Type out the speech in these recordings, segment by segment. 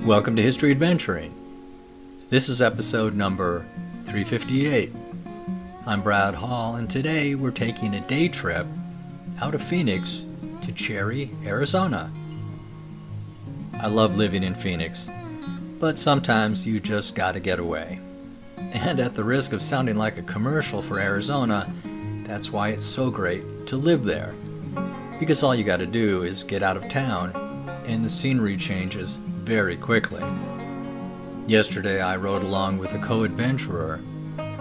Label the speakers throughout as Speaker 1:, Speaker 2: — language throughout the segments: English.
Speaker 1: Welcome to History Adventuring. This is episode number 358. I'm Brad Hall, and today we're taking a day trip out of Phoenix to Cherry, Arizona. I love living in Phoenix, but sometimes you just gotta get away. And at the risk of sounding like a commercial for Arizona, that's why it's so great to live there. Because all you gotta do is get out of town, and the scenery changes very quickly. Yesterday I rode along with a co-adventurer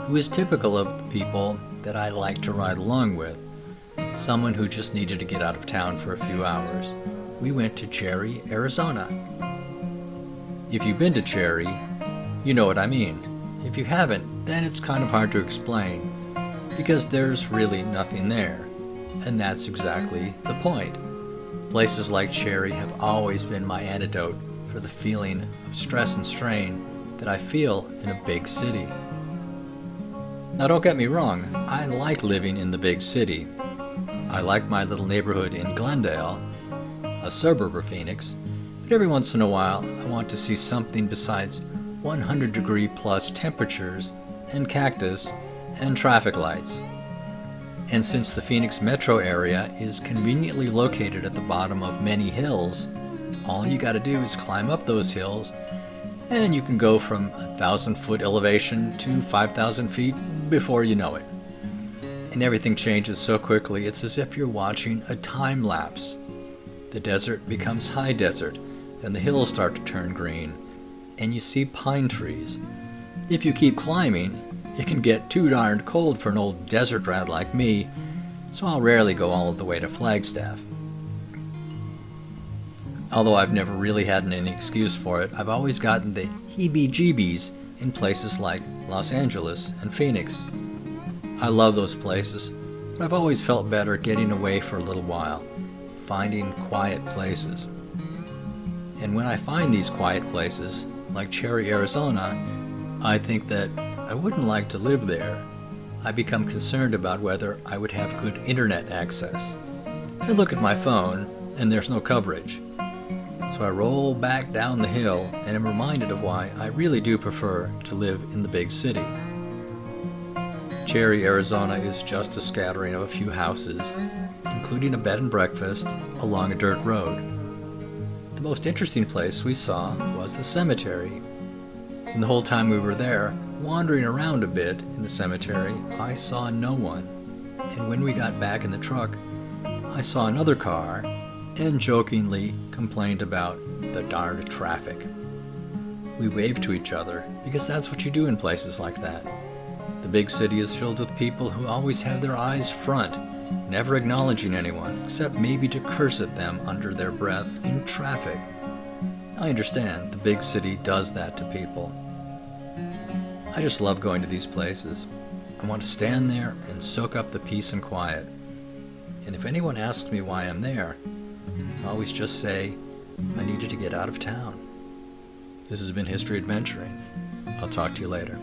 Speaker 1: who is typical of the people that I like to ride along with, someone who just needed to get out of town for a few hours. We went to Cherry, Arizona. If you've been to Cherry, you know what I mean. If you haven't, then it's kind of hard to explain, because there's really nothing there, and that's exactly the point. Places like Cherry have always been my antidote for the feeling of stress and strain that I feel in a big city. Now don't get me wrong, I like living in the big city. I like my little neighborhood in Glendale, a suburb of Phoenix, but every once in a while I want to see something besides 100-degree plus temperatures and cactus and traffic lights. And since the Phoenix metro area is conveniently located at the bottom of many hills, all you gotta do is climb up those hills, and you can go from 1,000-foot elevation to 5,000 feet before you know it. And everything changes so quickly, it's as if you're watching a time lapse. The desert becomes high desert, then the hills start to turn green, and you see pine trees. If you keep climbing, it can get too darned cold for an old desert rat like me, so I'll rarely go all the way to Flagstaff. Although I've never really had any excuse for it, I've always gotten the heebie-jeebies in places like Los Angeles and Phoenix. I love those places, but I've always felt better getting away for a little while, finding quiet places. And when I find these quiet places, like Cherry, Arizona, I think that I wouldn't like to live there. I become concerned about whether I would have good internet access. I look at my phone, and there's no coverage. So I roll back down the hill and am reminded of why I really do prefer to live in the big city. Cherry, Arizona is just a scattering of a few houses, including a bed and breakfast along a dirt road. The most interesting place we saw was the cemetery. And the whole time we were there, wandering around a bit in the cemetery, I saw no one. And when we got back in the truck, I saw another car and jokingly complained about the darned traffic. We waved to each other because that's what you do in places like that. The big city is filled with people who always have their eyes front, never acknowledging anyone, except maybe to curse at them under their breath in traffic. I understand the big city does that to people. I just love going to these places. I want to stand there and soak up the peace and quiet. And if anyone asks me why I'm there, I always just say I needed to get out of town. This has been History Adventuring. I'll talk to you later.